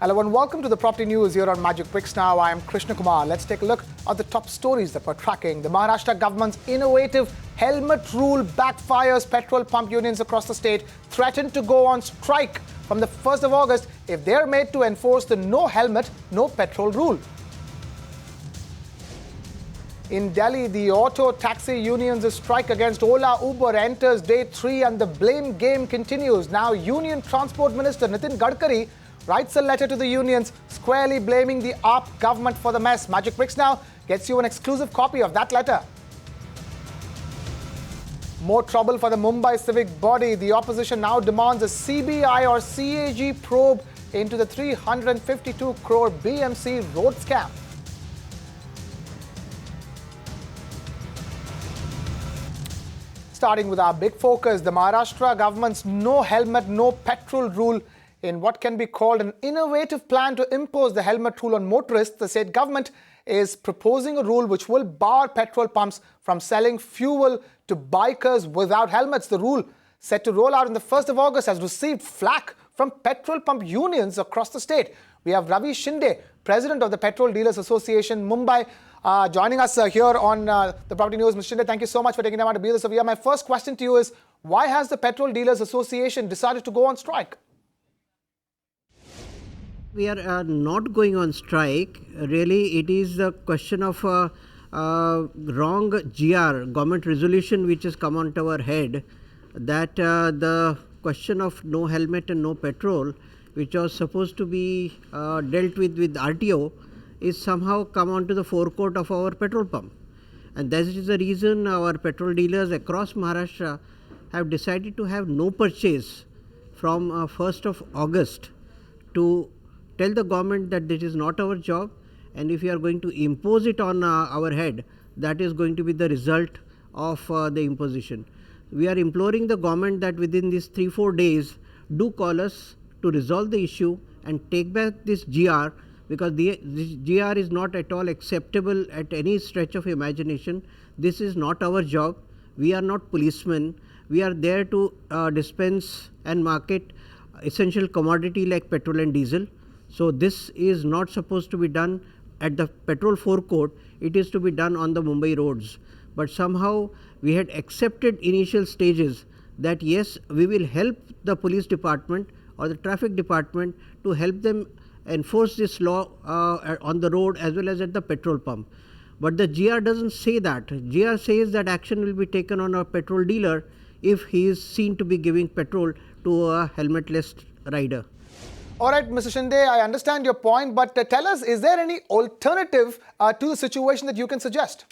Hello and welcome to the Property News here on Magic Bricks Now. I am Krishna Kumar. Let's take a look at the top stories that we're tracking. The Maharashtra government's innovative helmet rule backfires. Petrol pump unions across the state threaten to go on strike from the 1st of August if they're made to enforce the no helmet, no petrol rule. In Delhi, the auto taxi unions' strike against Ola Uber enters day 3 and the blame game continues. Now, Union Transport Minister Nitin Gadkari writes a letter to the unions squarely blaming the AAP government for the mess. Magic Bricks Now gets you an exclusive copy of that letter. More trouble for the Mumbai civic body. The opposition now demands a CBI or CAG probe into the 352 crore BMC road scam. Starting with our big focus, the Maharashtra government's no helmet, no petrol rule. In what can be called an innovative plan to impose the helmet rule on motorists, the state government is proposing a rule which will bar petrol pumps from selling fuel to bikers without helmets. The rule, set to roll out on the 1st of August, has received flack from petrol pump unions across the state. We have Ravi Shinde, president of the Petrol Dealers Association, Mumbai, joining us here on the Property News. Mr. Shinde, thank you so much for taking time out to be with us. So, my first question to you is, why has the Petrol Dealers Association decided to go on strike? We are not going on strike. Really, it is a question of wrong government resolution which has come onto our head, that the question of no helmet and no petrol, which was supposed to be dealt with RTO, is somehow come onto the forecourt of our petrol pump. And that is the reason our petrol dealers across Maharashtra have decided to have no purchase from 1st of August to tell the government that this is not our job, and if you are going to impose it on our head, that is going to be the result of the imposition. We are imploring the government that within these 3-4 days, do call us to resolve the issue and take back this GR, because this GR is not at all acceptable at any stretch of imagination. This is not our job. We are not policemen. We are there to dispense and market essential commodity like petrol and diesel. So this is not supposed to be done at the petrol forecourt. It is to be done on the Mumbai roads. But somehow we had accepted initial stages that yes, we will help the police department or the traffic department to help them enforce this law on the road as well as at the petrol pump. But the GR doesn't say that. GR says that action will be taken on a petrol dealer if he is seen to be giving petrol to a helmetless rider. All right, Mr. Shinde, I understand your point, but tell us, is there any alternative to the situation that you can suggest?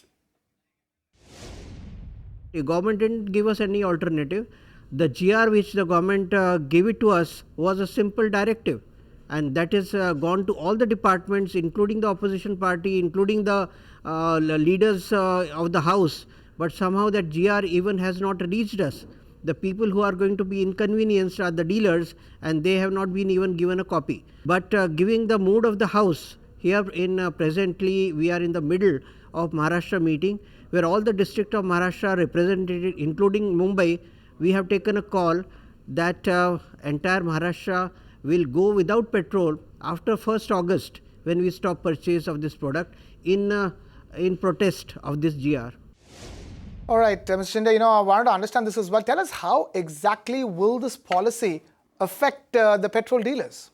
The government didn't give us any alternative. The GR which the government gave it to us was a simple directive, and that is gone to all the departments, including the opposition party, including the leaders of the house, but somehow that GR even has not reached us. The people who are going to be inconvenienced are the dealers, and they have not been even given a copy. But giving the mood of the house, here in presently we are in the middle of Maharashtra meeting, where all the district of Maharashtra are represented, including Mumbai. We have taken a call that entire Maharashtra will go without petrol after 1st August when we stop purchase of this product in protest of this GR. All right, Mr. Shinde, I wanted to understand this as well. Tell us, how exactly will this policy affect the petrol dealers?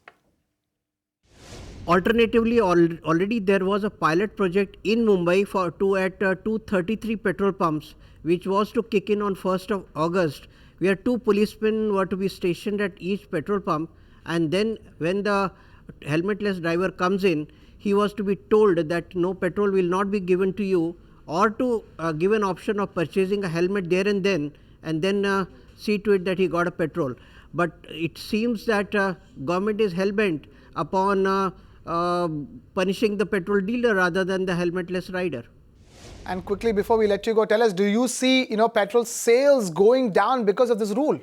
Alternatively, already there was a pilot project in Mumbai at 233 petrol pumps, which was to kick in on 1st of August, where 2 policemen were to be stationed at each petrol pump, and then when the helmetless driver comes in, he was to be told that no petrol will not be given to you, or to give an option of purchasing a helmet there and then see to it that he got a petrol. But it seems that government is hell-bent upon punishing the petrol dealer rather than the helmetless rider. And quickly, before we let you go, tell us, do you see petrol sales going down because of this rule?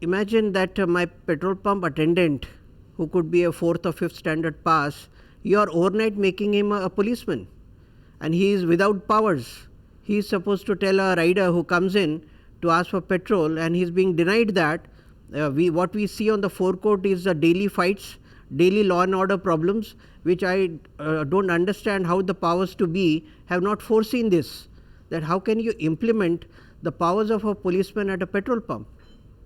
Imagine that my petrol pump attendant, who could be a 4th or 5th standard pass, you are overnight making him a policeman, and he is without powers. He is supposed to tell a rider who comes in to ask for petrol, and he is being denied that. what we see on the forecourt is daily fights, daily law and order problems, which I don't understand how the powers to be have not foreseen this. That how can you implement the powers of a policeman at a petrol pump?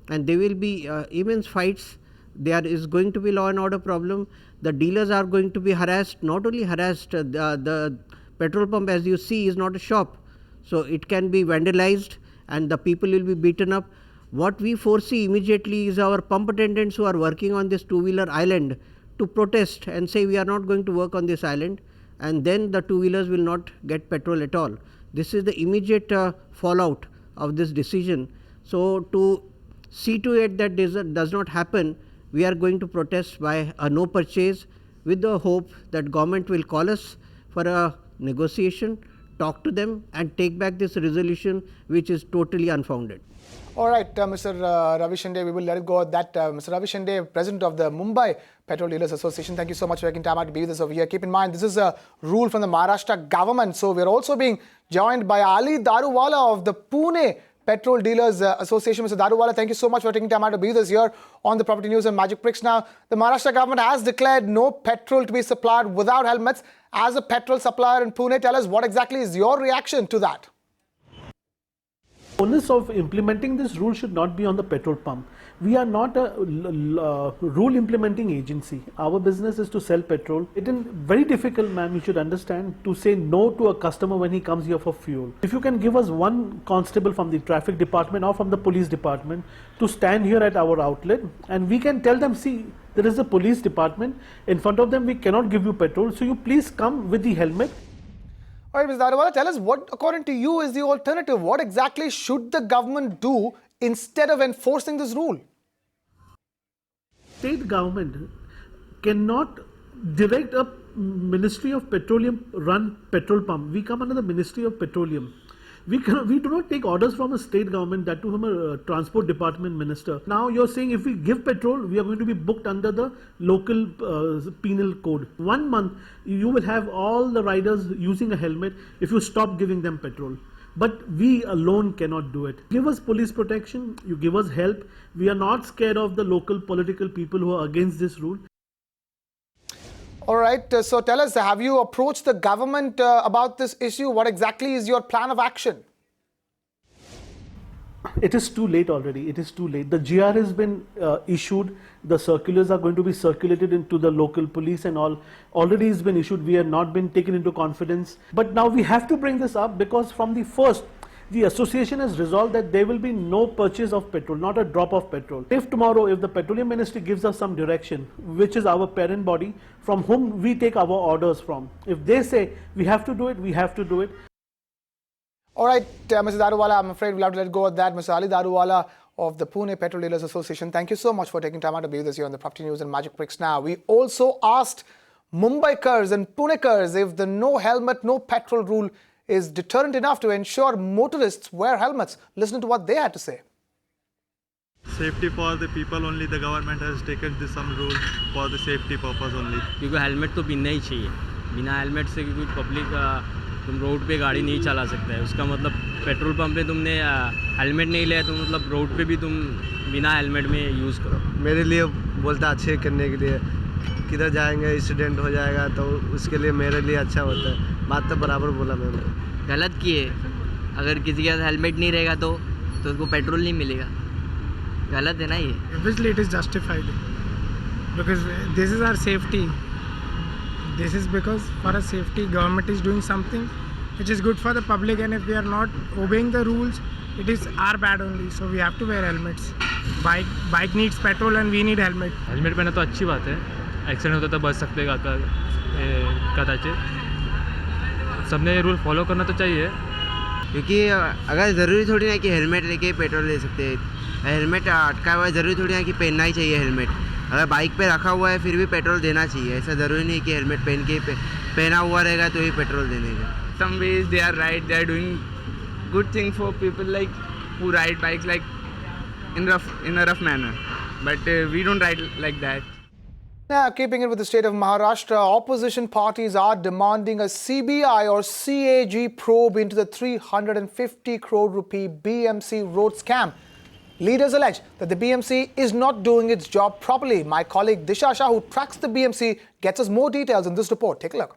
And there will be immense fights. There is going to be law and order problem. The dealers are going to be harassed. Not only harassed, the petrol pump, as you see, is not a shop, so it can be vandalized and the people will be beaten up. What we foresee immediately is our pump attendants who are working on this two-wheeler island to protest and say we are not going to work on this island, and then the two-wheelers will not get petrol at all. This is the immediate fallout of this decision. So to see to it that this does not happen, we are going to protest by a no purchase, with the hope that government will call us for a negotiation, talk to them and take back this resolution which is totally unfounded. All right, Mr. Ravi Shinde, we will let it go at that. Mr. Ravi Shinde, President of the Mumbai Petrol Dealers Association, thank you so much for taking time out to be with us over here. Keep in mind, this is a rule from the Maharashtra government. So we're also being joined by Ali Daruwala of the Pune Petrol Dealers Association. Mr. Daruwala, thank you so much for taking time out to be with us here on the Property News and Magic Bricks. Now, the Maharashtra government has declared no petrol to be supplied without helmets. As a petrol supplier in Pune, tell us what exactly is your reaction to that? The onus of implementing this rule should not be on the petrol pump. We are not a rule implementing agency. Our business is to sell petrol. It is very difficult, ma'am, you should understand, to say no to a customer when he comes here for fuel. If you can give us one constable from the traffic department or from the police department to stand here at our outlet, and we can tell them, see, there is a police department, in front of them we cannot give you petrol, so you please come with the helmet. All right, Mr. Daruwala, tell us what, according to you, is the alternative? What exactly should the government do instead of enforcing this rule? State government cannot direct a Ministry of Petroleum run petrol pump. We come under the Ministry of Petroleum. We do not take orders from a state government, that too from a transport department minister. Now you're saying if we give petrol, we are going to be booked under the local penal code. 1 month, you will have all the riders using a helmet if you stop giving them petrol. But we alone cannot do it. Give us police protection, you give us help. We are not scared of the local political people who are against this rule. All right, so tell us, have you approached the government about this issue? What exactly is your plan of action? It is too late already. It is too late. The GR has been issued. The circulars are going to be circulated into the local police and all. Already has been issued. We have not been taken into confidence. But now we have to bring this up because from the first, the association has resolved that there will be no purchase of petrol, not a drop of petrol. If tomorrow, if the Petroleum Ministry gives us some direction, which is our parent body, from whom we take our orders from, if they say we have to do it, we have to do it. All right, Mr. Daruwala, I'm afraid we'll have to let go of that. Mr. Ali Daruwala of the Pune Petrol Dealers Association, thank you so much for taking time out to be with us here on the Property News and Magic Bricks. Now, we also asked Mumbaikars and Punekars if the no helmet, no petrol rule is deterrent enough to ensure motorists wear helmets. Listen to what they had to say. Safety for the people only. The government has taken this some rule for the safety purpose only. क्योंकि helmet तो पहनना ही चाहिए. बिना helmet से कोई public तुम road पे गाड़ी नहीं चला सकता है. उसका मतलब पेट्रोल पंप पे तुमने हेलमेट नहीं लिया तो मतलब रोड पे भी तुम बिना हेलमेट में यूज़ करो. मेरे लिए बोलता अच्छे करने के लिए, किधर जाएंगे एक्सीडेंट हो जाएगा तो उसके लिए मेरे लिए अच्छा होता है. बात तो बराबर बोला मैंने. गलत किए. अगर किसी के पास हेलमेट नहीं रहेगा तो उसको पेट्रोल नहीं मिलेगा. गलत है ना ये. Obviously it is justified because this is our safety. This is because for our safety government is doing something which is good for the public, and if we are not obeying the rules, it is our bad only. So we have to wear helmets. Bike needs petrol and we need helmet. Helmet पहना तो अच्छी बात है. Accident होता तो बच सकते कदाचित. सबने रूल फॉलो करना तो चाहिए. क्योंकि अगर ज़रूरी थोड़ी ना कि हेलमेट लेके पेट्रोल ले सकते हैं. हेलमेट अटका हुआ है, ज़रूरी थोड़ी ना कि पहनना ही चाहिए हेलमेट. अगर बाइक पे रखा हुआ है फिर भी पेट्रोल देना चाहिए. ऐसा ज़रूरी नहीं कि हेलमेट पहना हुआ रहेगा तो ही पेट्रोल देने का. Some ways they are right. They are doing good thing for people like who ride bikes like in a rough manner. But we don't ride like that. Now, keeping it with the state of Maharashtra, opposition parties are demanding a CBI or CAG probe into the 350 crore rupee BMC road scam. Leaders allege that the BMC is not doing its job properly. My colleague Disha Shah, who tracks the BMC, gets us more details in this report. Take a look.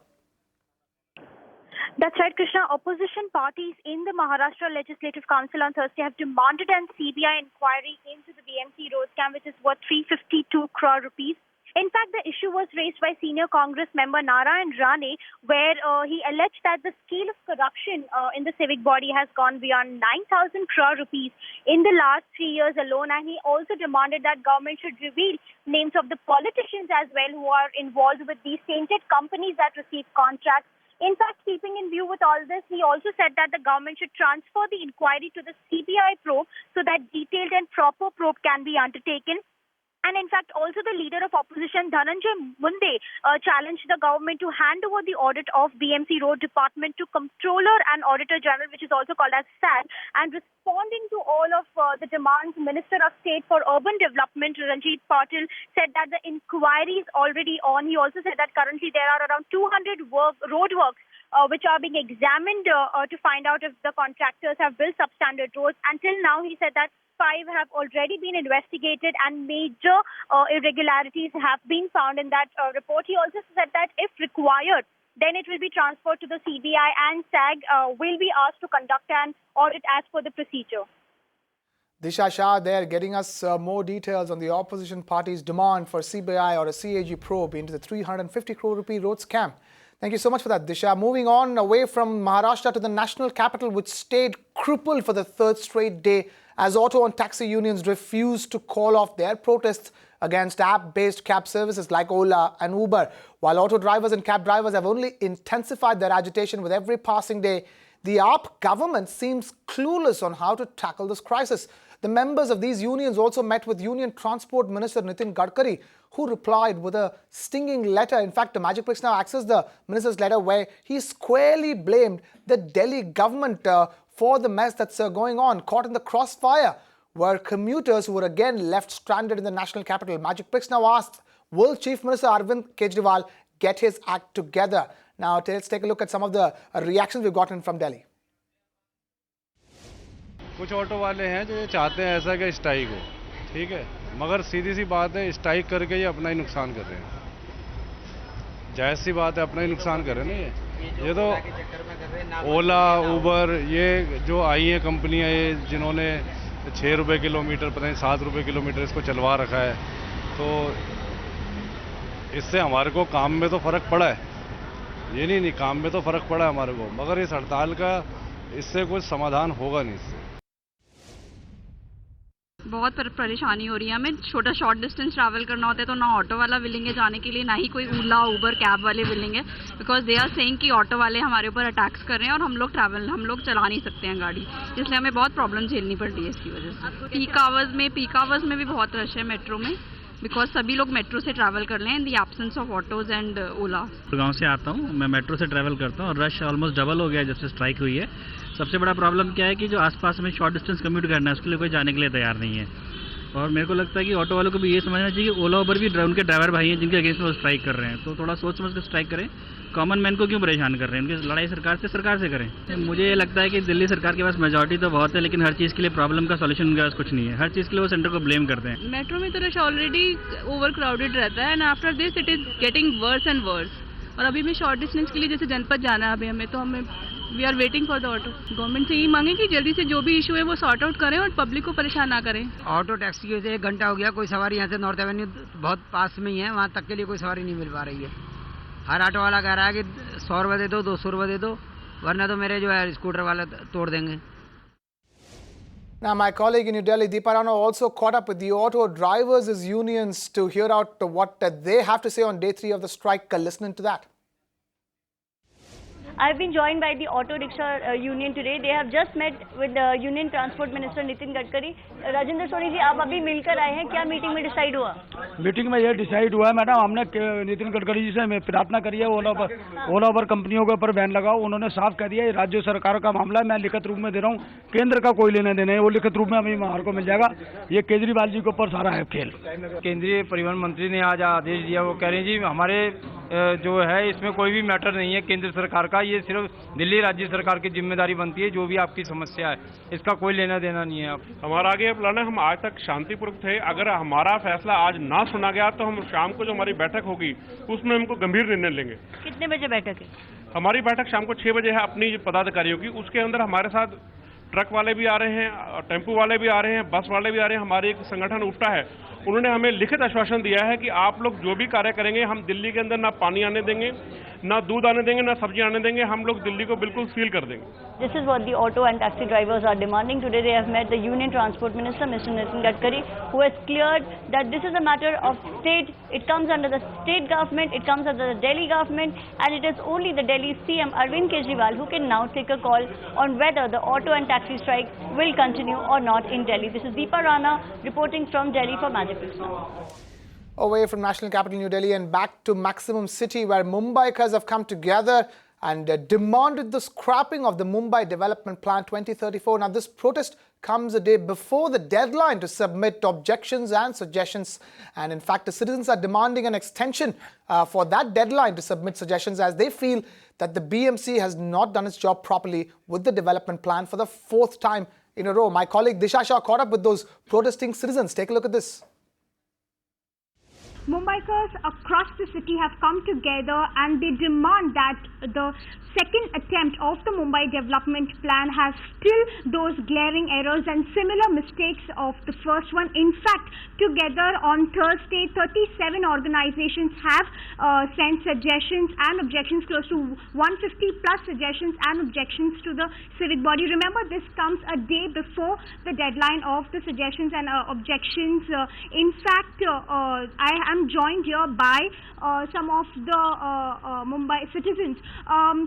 That's right, Krishna. Opposition parties in the Maharashtra Legislative Council on Thursday have demanded an CBI inquiry into the BMC road scam, which is worth 352 crore rupees. In fact, the issue was raised by senior Congress member Narayan Rane, where he alleged that the scale of corruption in the civic body has gone beyond 9,000 crore rupees in the last 3 years alone. And he also demanded that government should reveal names of the politicians as well who are involved with these tainted companies that receive contracts. In fact, keeping in view with all this, he also said that the government should transfer the inquiry to the CBI probe so that detailed and proper probe can be undertaken. And in fact, also the leader of opposition, Dhananjay Munde, challenged the government to hand over the audit of BMC Road Department to Comptroller and Auditor General, which is also called as SAG. And responding to all of the demands, Minister of State for Urban Development, Ranjit Patil, said that the inquiry is already on. He also said that currently there are around 200 road works which are being examined to find out if the contractors have built substandard roads. Until now, he said that 5 have already been investigated and major irregularities have been found in that report. He also said that if required, then it will be transferred to the CBI and SAG will be asked to conduct an audit as per the procedure. Disha Shah there getting us more details on the opposition party's demand for CBI or a CAG probe into the 350 crore rupee road scam. Thank you so much for that, Disha. Moving on away from Maharashtra to the national capital, which stayed crippled for the third straight day as auto and taxi unions refused to call off their protests against app-based cab services like Ola and Uber. While auto drivers and cab drivers have only intensified their agitation with every passing day, the AAP government seems clueless on how to tackle this crisis. The members of these unions also met with Union Transport Minister Nitin Gadkari, who replied with a stinging letter. In fact, the Magic Bricks now accessed the minister's letter where he squarely blamed the Delhi government for the mess that's going on. Caught in the crossfire were commuters who were again left stranded in the national capital. Magic Bricks now asked, will Chief Minister Arvind Kejriwal get his act together? Now, let's take a look at some of the reactions we've gotten from Delhi. कुछ auto वाले हैं जो ये चाहते हैं ऐसा कि strike हो, ठीक है, मगर सीधी सी बात है स्ट्राइक करके ये अपना ही नुकसान कर रहे हैं। जायज़ सी बात है, अपना ही नुकसान कर रहे हैं ना। ये तो ओला उबर ये जो आई हैं कंपनियां, ये जिन्होंने 6 रुपये किलोमीटर पता नहीं 7 रुपये किलोमीटर इसको चलवा रखा है, तो इससे हमारे को काम में तो फ़र्क पड़ा है, ये नहीं काम में तो फ़र्क पड़ा है हमारे को, मगर इस हड़ताल का इससे कुछ समाधान होगा नहीं। इससे बहुत परेशानी हो रही है हमें। छोटा शॉर्ट डिस्टेंस ट्रैवल करना होता है तो ना ऑटो वाला विलिंग है जाने के लिए, ना ही कोई ओला उबर कैब वाले विलिंग है, बिकॉज दे आर सेइंग कि ऑटो वाले हमारे ऊपर अटैक्स कर रहे हैं और हम लोग चला नहीं सकते हैं गाड़ी, इसलिए हमें बहुत प्रॉब्लम झेलनी पड़ रही है इसकी वजह से। पीक आवर्स में भी बहुत रश है मेट्रो में, बिकॉज सभी लोग मेट्रो से ट्रैवल कर रहे हैं in the absence of autos and Ola. गांव से आता हूँ, मैं मेट्रो से ट्रैवल करता हूँ और रश ऑलमोस्ट डबल हो गया है जब से स्ट्राइक हुई है। सबसे बड़ा प्रॉब्लम क्या है कि जो आसपास में शॉर्ट डिस्टेंस कम्यूट करना है उसके लिए कोई जाने के लिए तैयार नहीं है, और मेरे को लगता है कि ऑटो वालों को भी ये समझना चाहिए कि ओला उबर भी उनके ड्राइवर भाई हैं जिनके अगेंस्ट वो स्ट्राइक कर रहे हैं, तो थोड़ा सोच समझ कर स्ट्राइक करें। कॉमन मैन को क्यों परेशान कर रहे हैं, उनकी लड़ाई सरकार से करें। मुझे ये लगता है कि दिल्ली सरकार के पास मेजॉरिटी तो बहुत है, लेकिन हर चीज़ के लिए प्रॉब्लम का सॉल्यूशन उनके पास कुछ नहीं है, हर चीज़ के लिए वो सेंटर को ब्लेम करते हैं। मेट्रो में तो रश ऑलरेडी ओवर क्राउडेड रहता है and after this it is getting worse and worse. और अभी भी शॉर्ट डिस्टेंस के लिए जैसे जनपद जाना है अभी हमें, तो हमें we are waiting for the auto. Government से यही मांगे कि जल्दी से जो भी इशू है वो सॉर्ट आउट करें और पब्लिक को परेशान ना करें। ऑटो टैक्सी की वजह से 1 घंटा हो गया, कोई सवारी यहाँ से नॉर्थ एवेन्यू बहुत पास में ही है, वहाँ तक के लिए कोई सवारी नहीं मिल पा रही है। हर ऑटो वाला कह रहा है कि 100 रुपये दे दो, 200 रुपये दे दो, वरना तो मेरे जो है स्कूटर वाले तोड़ देंगे। Now, my colleague in New Delhi, Deepa Rana, also caught up with the auto drivers' unions to hear out what they have to say on day 3 of the strike. Listen to that. I've been joined by the auto rickshaw union today. They have just met with the Union Transport Minister Nitin Gadkari. Rajendra Soni ji, आप अभी मिलकर आए हैं, क्या meeting में decide हुआ? Meeting में ये डिसाइड हुआ है मैडम, हमने नितिन गडकरी जी से प्रार्थना करी है ओला उबर कंपनियों के ऊपर बैन लगाओ। उन्होंने साफ कह दिया ये राज्य सरकार का मामला है, मैं लिखित रूप में दे रहा हूँ, केंद्र का कोई लेने देने है, वो लिखित रूप में हमें हमारे को मिल जाएगा। ये केजरीवाल जी के ऊपर सारा है खेल। केंद्रीय परिवहन मंत्री ने आज आदेश दिया, वो कह रहे हैं जी हमारे जो है इसमें कोई भी मैटर नहीं है केंद्र सरकार का, ये सिर्फ दिल्ली राज्य सरकार की जिम्मेदारी बनती है। जो भी आपकी समस्या है इसका कोई लेना देना नहीं है। आप हमारा आगे प्लान है, हम आज तक शांतिपूर्वक थे। अगर हमारा फैसला आज ना सुना गया तो हम शाम को जो हमारी बैठक होगी उसमें हमको गंभीर निर्णय लेंगे। कितने बजे बैठक है? हमारी बैठक शाम को 6 बजे है अपनी पदाधिकारियों की। उसके अंदर हमारे साथ ट्रक वाले भी आ रहे हैं, टेम्पो वाले भी आ रहे हैं, बस वाले भी आ रहे हैं। हमारे एक संगठन उठा है, उन्होंने हमें लिखित आश्वासन दिया है कि आप लोग जो भी कार्य करेंगे हम दिल्ली के अंदर ना पानी आने देंगे, ना दूध आने देंगे, ना सब्जी आने देंगे। हम लोग दिल्ली को बिल्कुल सील कर देंगे। This is what the auto and taxi drivers are demanding. Today they have met the Union Transport Minister, Mr. Nitin Gadkari, who has cleared that this is a matter of state. It comes under the state government, it comes under the Delhi government, and it is only the Delhi CM Arvind Kejriwal who can now take a call on whether the auto and taxi strike will continue or not in Delhi. This is Deepa Rana reporting from Delhi for Magic Fix Now. Away from national capital New Delhi and back to Maximum City, where Mumbaikars have come together and demanded the scrapping of the Mumbai Development Plan 2034. Now, this protest comes a day before the deadline to submit objections and suggestions. And in fact, the citizens are demanding an extension for that deadline to submit suggestions, as they feel that the BMC has not done its job properly with the development plan for the 4th time in a row. My colleague Disha Shah caught up with those protesting citizens. Take a look at this. Mumbaikars across the city have come together and they demand that the second attempt of the Mumbai development plan has still those glaring errors and similar mistakes of the first one. In fact, together on Thursday, 37 organizations have sent suggestions and objections, close to 150 plus suggestions and objections to the civic body. Remember, this comes a day before the deadline of the suggestions and objections. In fact, I am joined here by some of the Mumbai citizens.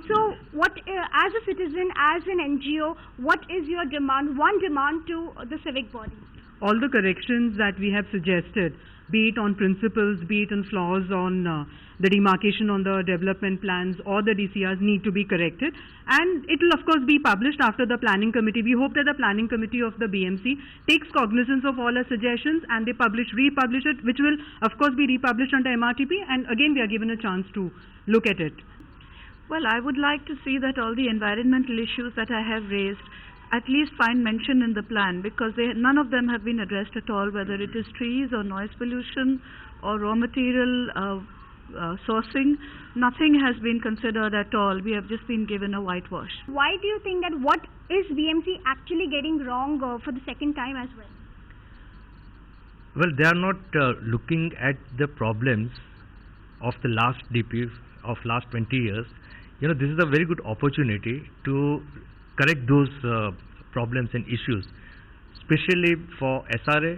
So, what, as a citizen, as an NGO, what is your demand, one demand to the civic body? All the corrections that we have suggested, be it on principles, be it on flaws on the demarcation on the development plans or the DCRs, need to be corrected, and it will of course be published after the planning committee. We hope that the planning committee of the BMC takes cognizance of all our suggestions and they republish it, which will of course be republished under MRTP, and again we are given a chance to look at it. Well, I would like to see that all the environmental issues that I have raised at least find mention in the plan, because none of them have been addressed at all, whether it is trees or noise pollution or raw material sourcing. Nothing has been considered at all. We have just been given a whitewash. Why do you think that, what is BMC actually getting wrong for the second time as well? Well, they are not looking at the problems of the last DP of last 20 years. You know, this is a very good opportunity to correct those problems and issues, especially for SRA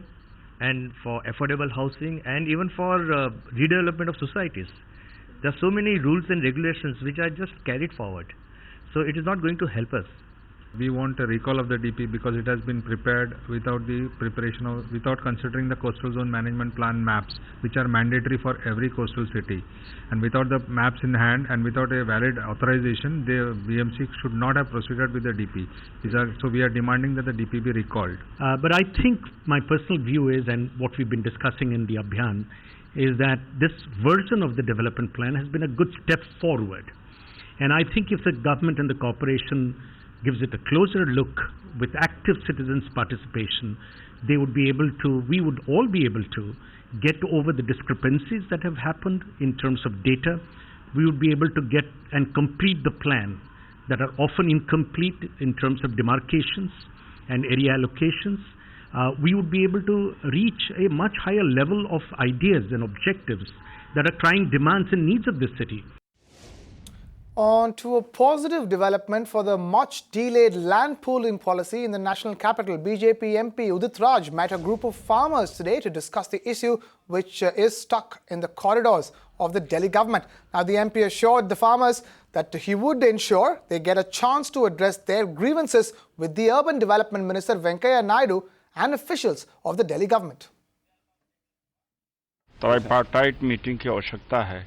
and for affordable housing and even for redevelopment of societies. There are so many rules and regulations which are just carried forward. So it is not going to help us. We want a recall of the DP because it has been prepared without the preparation of, without considering the coastal zone management plan maps, which are mandatory for every coastal city. And without the maps in hand and without a valid authorization, the BMC should not have proceeded with the DP. So we are demanding that the DP be recalled. But I think my personal view is, and what we've been discussing in the Abhiyan, is that this version of the development plan has been a good step forward. And I think if the government and the corporation gives it a closer look with active citizens' participation, they would be able to, we would all be able to get over the discrepancies that have happened in terms of data. We would be able to get and complete the plan that are often incomplete in terms of demarcations and area allocations. We would be able to reach a much higher level of ideas and objectives that are trying demands and needs of this city. On to a positive development for the much delayed land pooling policy in the national capital. BJP MP Udit Raj met a group of farmers today to discuss the issue, which is stuck in the corridors of the Delhi government. Now, the MP assured the farmers that he would ensure they get a chance to address their grievances with the Urban Development Minister Venkaiah Naidu and officials of the Delhi government. Tripartite meeting की आवश्यकता है।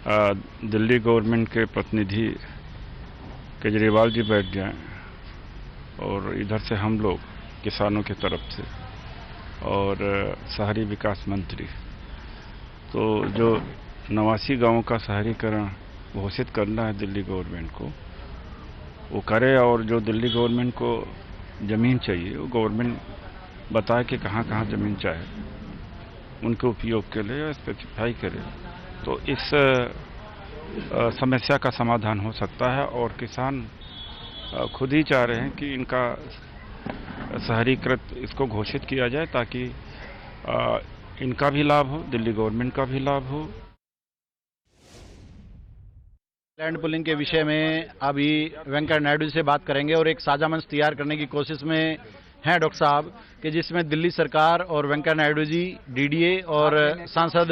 Delhi government के प्रतिनिधि केजरीवाल जी बैठ जाएं और इधर से हम लोग किसानों की तरफ से और शहरी विकास मंत्री, तो जो 89 गांवों का शहरीकरण घोषित करना है दिल्ली गवर्नमेंट को वो करे, और जो दिल्ली गवर्नमेंट को ज़मीन चाहिए वो गवर्नमेंट बताए कि कहाँ कहाँ ज़मीन चाहे, उनके उपयोग के लिए स्पेसिफाई करे, तो इस समस्या का समाधान हो सकता है। और किसान खुद ही चाह रहे हैं कि इनका शहरीकृत इसको घोषित किया जाए ताकि इनका भी लाभ हो, दिल्ली गवर्नमेंट का भी लाभ हो। लैंड पुलिंग के विषय में अभी वेंकैया नायडू से बात करेंगे और एक साझा मंच तैयार करने की कोशिश में हैं डॉक्टर साहब, कि जिसमें दिल्ली सरकार और वेंकैया नायडू जी, डीडीए और सांसद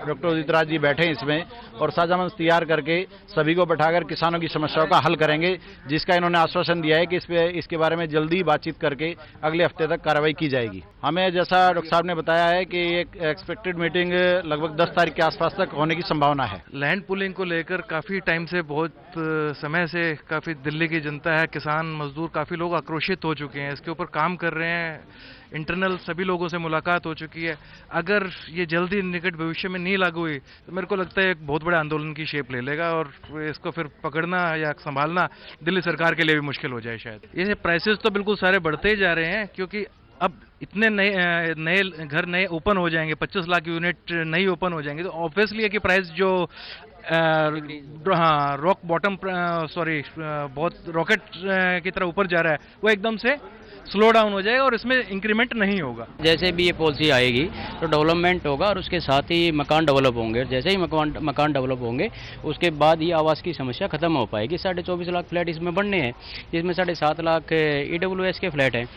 डॉक्टर उदित राज जी बैठे हैं इसमें, और साझा मंच तैयार करके सभी को बैठाकर किसानों की समस्याओं का हल करेंगे, जिसका इन्होंने आश्वासन दिया है कि इसके बारे में जल्दी बातचीत करके अगले हफ्ते तक कार्रवाई की जाएगी। हमें जैसा डॉक्टर साहब ने बताया है कि एक एक्सपेक्टेड मीटिंग लगभग 10 तारीख के आसपास तक होने की संभावना है। लैंड पुलिंग को लेकर काफ़ी टाइम से, बहुत समय से काफ़ी दिल्ली की जनता है, किसान मजदूर काफ़ी लोग आक्रोशित हो चुके हैं, इसके ऊपर काम कर रहे हैं, इंटरनल सभी लोगों से मुलाकात हो चुकी है। अगर ये जल्दी निकट भविष्य में नहीं लागू हुई तो मेरे को लगता है एक बहुत बड़े आंदोलन की शेप ले लेगा और इसको फिर पकड़ना या संभालना दिल्ली सरकार के लिए भी मुश्किल हो जाए शायद। ये प्राइसेस तो बिल्कुल सारे बढ़ते ही जा रहे हैं, क्योंकि अब इतने नए घर नए ओपन हो जाएंगे, 25 लाख यूनिट नई ओपन हो जाएंगे, तो ऑब्वियसली है कि प्राइस जो हाँ रॉक बॉटम बहुत रॉकेट की तरह ऊपर जा रहा है वो एकदम से स्लो डाउन हो जाएगा और इसमें इंक्रीमेंट नहीं होगा। जैसे भी ये पॉलिसी आएगी तो डेवलपमेंट होगा और उसके साथ ही मकान डेवलप होंगे, जैसे ही मकान डेवलप होंगे उसके बाद ही आवास की समस्या खत्म हो पाएगी। 24.5 लाख फ्लैट इसमें बनने हैं, जिसमें 7.5 लाख EWS के फ्लैट हैं,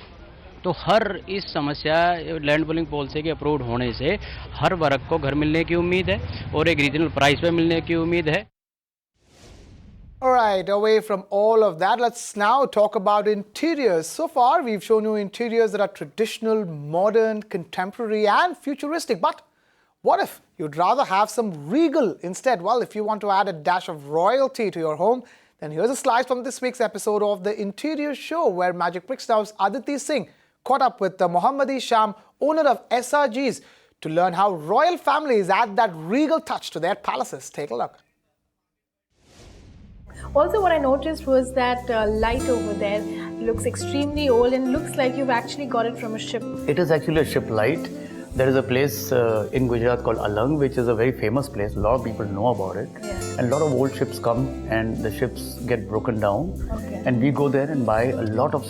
तो हर इस समस्या लैंड पुलिंग पॉलिसी के अप्रूव होने से हर वर्ग को घर मिलने की उम्मीद है और एक रीजनल प्राइस पे मिलने की उम्मीद है। Alright, away from all of that, let's now talk about interiors. So far, we've shown you interiors that are traditional, modern, contemporary and futuristic. But what if you'd rather have some regal instead? Well, if you want to add a dash of royalty to your home, then here's a slice from this week's episode of The Interior Show, where Magic Bricks Now's Aditi Singh caught up with the Mohammadi Sham, owner of SRGs, to learn how royal families add that regal touch to their palaces. Take a look. Also, what I noticed was that light over there looks extremely old and looks like you've actually got it from a ship. It is actually a ship light. There is a place in Gujarat called Alang, which is a very famous place. A lot of people know about it. Yeah. And a lot of old ships come and the ships get broken down. Okay. And we go there and buy a lot of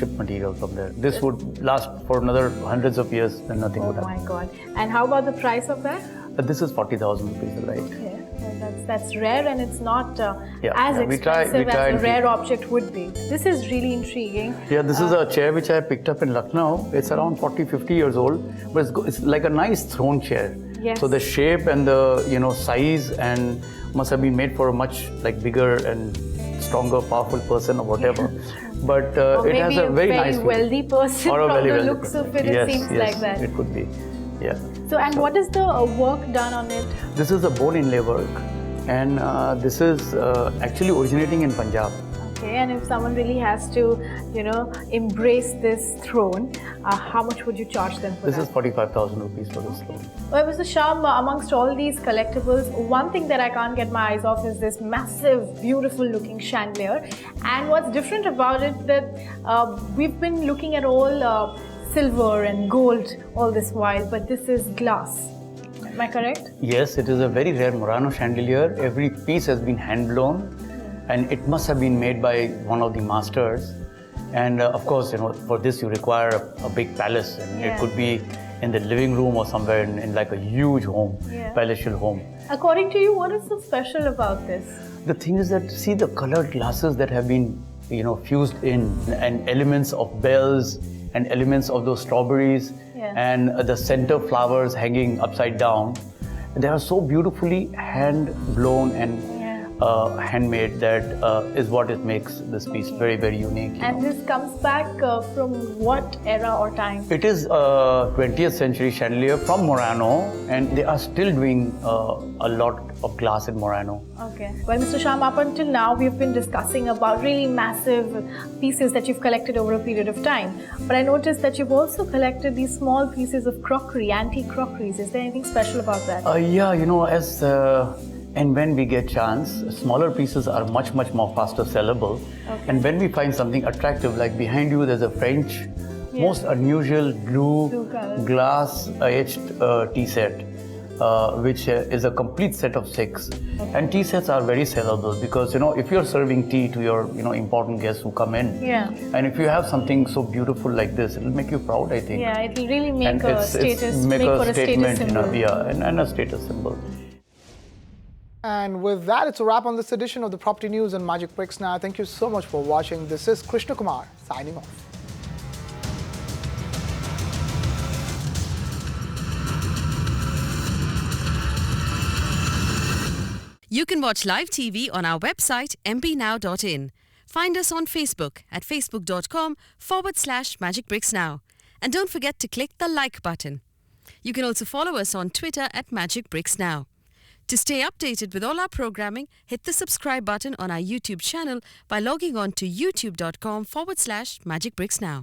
ship material from there. This would last for another hundreds of years and nothing would happen. Oh my God. And how about the price of that? This is 40,000 rupees a light. Okay. That's rare and it's not as expensive as a rare object would be. This is really intriguing. Yeah, this is a chair which I picked up in Lucknow. It's around 40-50 years old, but it's like a nice throne chair. Yes. So the shape and the size and must have been made for a much bigger and stronger, powerful person or whatever. But it has a very nice feel. Wealthy person or a from very the wealthy looks person. of it, Yes, it seems yes, like that. It could be, yeah. So, and what is the work done on it? This is a bone inlay work, and this is actually originating in Punjab. Okay, and if someone really has to, embrace this throne, how much would you charge them for This that? is 45,000 rupees for this throne. Well, Mr. Sham, amongst all these collectibles, one thing that I can't get my eyes off is this massive, beautiful looking chandelier. And what's different about it that we've been looking at all silver and gold all this while, but this is glass. Am I correct? Yes, it is a very rare Murano chandelier. Every piece has been hand blown, and it must have been made by one of the masters. And of course, for this you require a big palace, and it could be in the living room or somewhere in like a huge home, palatial home. According to you, what is so special about this? The thing is that, see the colored glasses that have been, fused in, and elements of bells, and elements of those strawberries, and the center flowers hanging upside down. They are so beautifully hand blown and handmade that is what it makes this piece very, very unique. And this comes back from what era or time? It is a 20th century chandelier from Murano, and they are still doing a lot of glass in Murano. Okay. Well, Mr. Sham, up until now, we've been discussing about really massive pieces that you've collected over a period of time. But I noticed that you've also collected these small pieces of crockery, antique crockeries. Is there anything special about that? Yeah, as And when we get chance, smaller pieces are much more faster sellable. Okay. And when we find something attractive, like behind you, there's a French, most unusual blue glass etched tea set, which is a complete set of 6. Okay. And tea sets are very sellable because, if you're serving tea to your, important guests who come in, and if you have something so beautiful like this, it'll make you proud, I think. Yeah, it'll really make And a status, make for a a status statement, symbol. and a status symbol. And with that, it's a wrap on this edition of the Property News on Magic Bricks Now. Thank you so much for watching. This is Krishna Kumar signing off. You can watch live TV on our website mpnow.in. Find us on Facebook at facebook.com/magicbricksnow. And don't forget to click the like button. You can also follow us on Twitter at Magic Bricks Now. To stay updated with all our programming, hit the subscribe button on our YouTube channel by logging on to youtube.com/magicbricksnow.